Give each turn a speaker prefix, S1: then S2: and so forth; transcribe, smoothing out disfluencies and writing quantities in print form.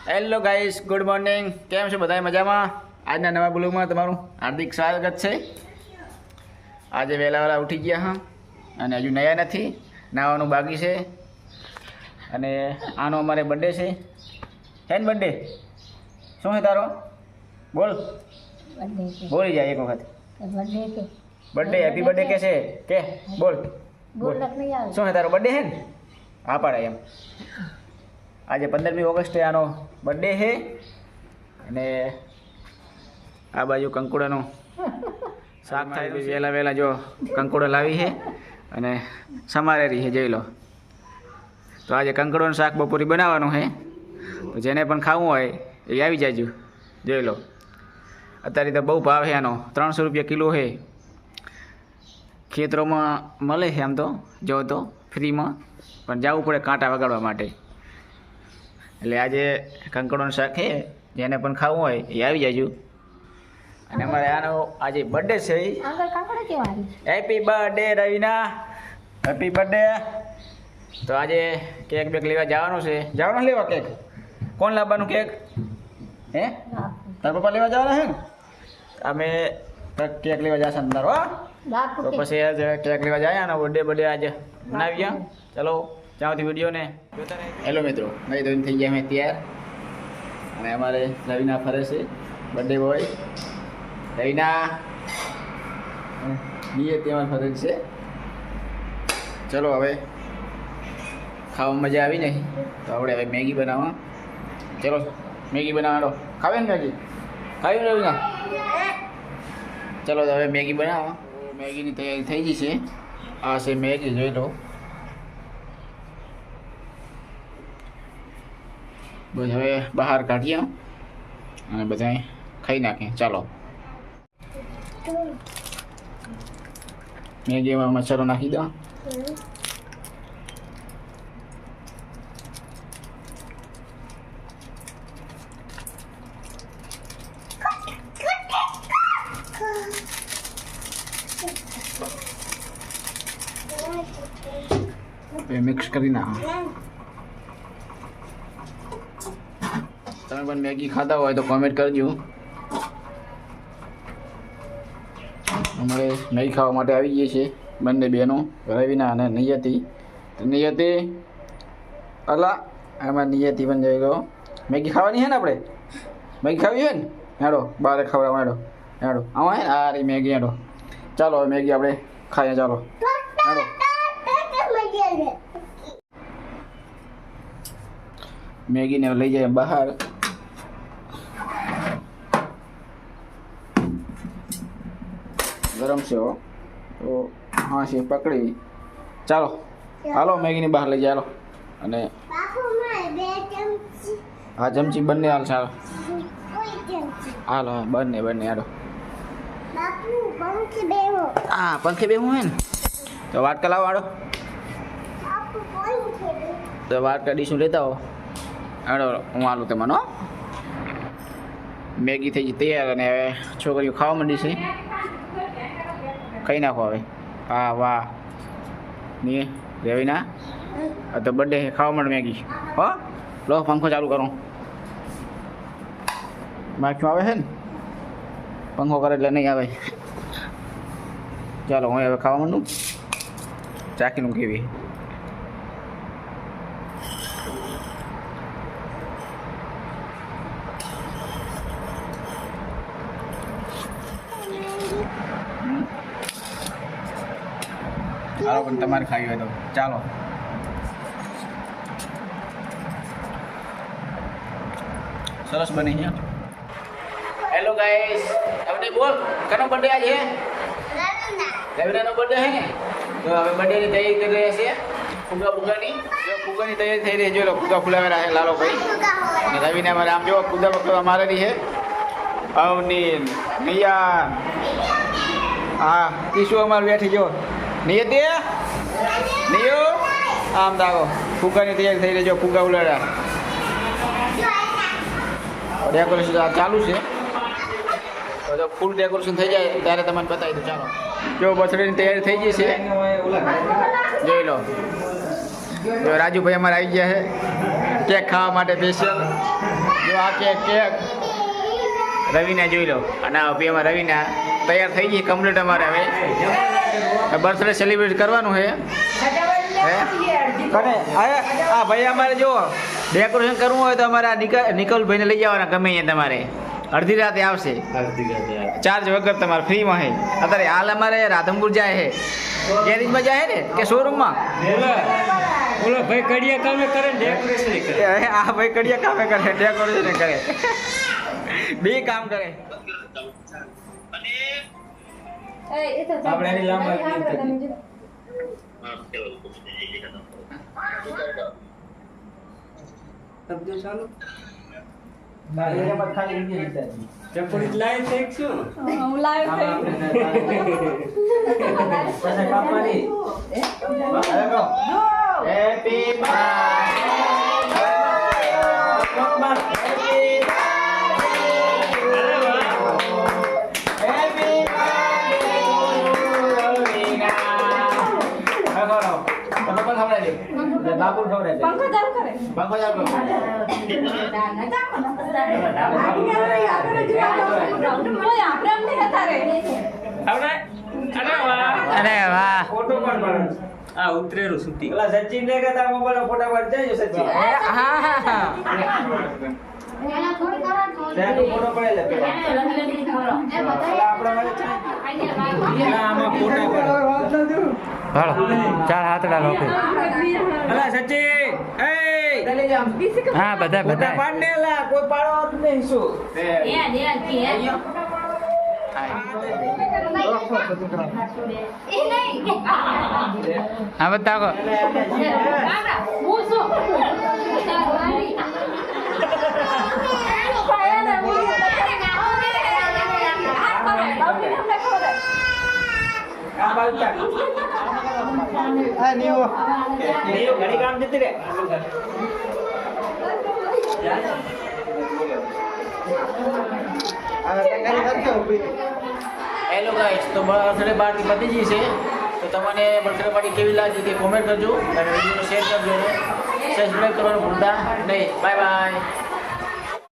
S1: Hello guys, good morning. કેમ છો બધા? મજામાં? આજના નવા બ્લોગમાં તમારું હાર્દિક સ્વાગત છે. આજે વહેલા ઉઠી ગયા હા અને હજુ નયા નથી, નાવાનું બાકી છે. અને આનો અમારે બર્થડે છે. હે ને બર્થડે? શું છે તારો? બોલ, બોલી જાય એક વખત. બર્થડે, હેપી બર્થડે કે છે કે બોલ બોલ. શું છે તારો બર્થડે? છે ને? હા પાડે એમ. આજે 15મી ઓગસ્ટે આનો બર્થડે છે. અને આ બાજુ કંકુડાનું શાક થાય. વહેલા જો કંકુડા લાવી છે અને સમારેલી છે, જોઈ લો. તો આજે કંકુડાનું શાક બપોરે બનાવવાનું છે. તો જેને પણ ખાવું હોય એ આવી જાયજો, જોઈ લો. અત્યારે તો બહુ ભાવ છે આનો, 300 રૂપિયા કિલો છે. ખેતરોમાં મળે છે આમ તો, જો તો ફ્રીમાં, પણ જવું પડે કાંટા વગાડવા માટે. એટલે આજે કંકુડાનું શાક છે, જેને પણ ખાવું હોય એ આવી જાયજો. અને અમારે આનો આજે બર્થડે છે. હેપી બર્થડે રવિના, હેપી બર્થડે. તો આજે કેક બેક લેવા જવાનું છે. જવાનું લેવા કેક? કોણ લાવવાનું કેક? હે, તારા પપ્પા લેવા જવાના છે ને? અમે કેક લેવા જશે અંદર. હો, તો પછી આજે કેક લેવા જાય ને, બર્થડે આજે બનાવીએ. ચલો ત્યાંથી વિડીયોને જોતા રહે. હેલો મિત્રો, નહીં ધોઈને થઈ ગયા અમે તૈયાર. અને અમારે રવિના ફરે છે બર્થડે બોય. રવિના નિયતિ અમારે ફરે છે. ચલો હવે ખાવામાં મજા આવી નહીં, તો આપણે હવે મેગી બનાવવા. ચલો મેગી બનાવવાનો. ખાવે ને મેગી? ખાવી રવિના? ચલો તો હવે મેગી બનાવવા. મેગીની તૈયારી થઈ ગઈ છે. આ છે મેગી, જોઈ લો. બસ હવે બહાર કાઢીએ અને બધા ખાઈ નાખીએ. ચાલો, મેગીમાં મસાલો નાખી દો. મિક્સ કરી નાખો. તમે પણ મેગી ખાતા હોય તો કોમેન્ટ કરજો. અમારે મેગી ખાવા માટે આવી ગઈ છે બંને બહેનો, રવિના અને નિયતિ. નિયતિ, અલા એમાં નિયતિ પણ જઈ ગયો. મેગી ખાવાની છે ને આપણે? મેગી ખાવી હોય ને? હેડો બહાર ખવડાવવા. હેડો હેડો આમાં હે આ રહી મેગી. હેડો ચાલો હવે મેગી આપણે ખાઈએ. ચાલો હેડો. મેગીને લઈ જાય બહાર. ગરમ છે હો, તો હા છે પકડી. ચાલો હાલો મેગીની બહાર લઈ જાય. હાલો. અને હા ચમચી બંને હાલ. ચાલો હાલો બંને હાલો. હા પંખે બેહું હે ને, તો વાટકા લાવો. હાલો તો વાટકા ડીશું લેતા હો. હાલો હું હાલું તમને. મેગી થઈ ગઈ તૈયાર અને હવે છોકરીઓ ખાવા માંડી છે. ખાઈ નાખો હવે. હા વાહ ની રવિના, તો બર્થડે ખાવા માંડ મેગી. હો લો પંખો ચાલુ કરો. માખ્યું આવે છે ને, પંખો કરે એટલે નહીં આવે. ચાલો હું હવે ખાવા માંડું. ચાકીનું કેવી ચાલો પણ તમારે ખાવી હોય તો ચાલો. સરસ બની છે. હેલો ગાઈસ, હવે બોલ કનો બર્થડે આજે? રવિનાનો બર્થડે છે ને, તો હવે બર્થડેની તૈયારી કરી રહ્યા છે. ફુગાની તૈયારી થઈ રહી છે. જો લો ફુગા ફુલાવેલા છે લાલો ભાઈ. અને રવિને અમારે આમ જો ફુગા પકડવા મારેલી છે. અવની નિયા હા ઈશુ અમારે બેઠી જો. નિયતિ નિયો આમ દાગો. ફુગાની તૈયારી થઈ રહી. જો ફુગા ઉલાડ્યા. ડેકોરેશન ચાલુ છે. તો ફૂલ ડેકોરેશન થઈ જાય ત્યારે તમને બતાવી દઉં. ચાલો જો બર્થડેની તૈયારી થઈ ગઈ છે, જોઈ લો. જો રાજુભાઈ અમારે આવી ગયા છે. કેક ખાવા માટે સ્પેશિયલ જો આ કેક રવિના જોઈ લો અને આ એમાં રવિના તૈયાર થઈ ગઈ કમ્પ્લીટ અમારે હવે બર્થડે સેલિબ્રેટ કરવાનું છે કરે આ ભાઈ અમારે જો ડેકોરેશન કરવું હોય તો અમારે નિકલભાઈને લઈ જવાના ગમે અહીંયા તમારે અડધી રાતે આવશે ચાર્જ વગર તમારે ફ્રીમાં છે અત્યારે હાલ અમારે રાધનપુર જાય છે ગેરેજમાં જાય ને કે શોરૂમમાં
S2: બોલો ભાઈ કડિયા કામે કરે ડેકોરેશન કરે
S1: આ ભાઈ કડિયા કામે કરે ડેકોરેશન કરે બે કામ કરે
S2: આપણે એની લાંબા શબ્દો ચાલુ ચપડી લાઈવ થઈ શું
S3: હું લાઈવ થઈ
S1: પછી કાપવાની હેપી બાપુ ખબર
S3: પંખો ચાલુ કરે
S1: પંખો ચાલુ અરે વાહ
S2: ફોટો પણ પાડો આ ઉતરેલું શૂટિંગ
S1: પેલા સચિન ને કહેતા મોબાઈલ ફોટા પાડ જાય સચિન હા ફોટો પડે લે આમાં ફોટા પડે હાલો ચાર હાથડા લોકો અલા સચિન એ હા બધા પાડ ને લા કોઈ પાડો નહીં શું હા બતાવો ઘણી કામ જતી રે હેલો ગાઈસ તો બર્થડે પાર્ટી પતી ગઈ છે તો તમને બર્થડે પાર્ટી કેવી લાગી તે કોમેન્ટ કરજો અને વિડીયોને શેર કરજો સબસ્ક્રાઈબ કરવાનું ભૂલતા નહીં બાય બાય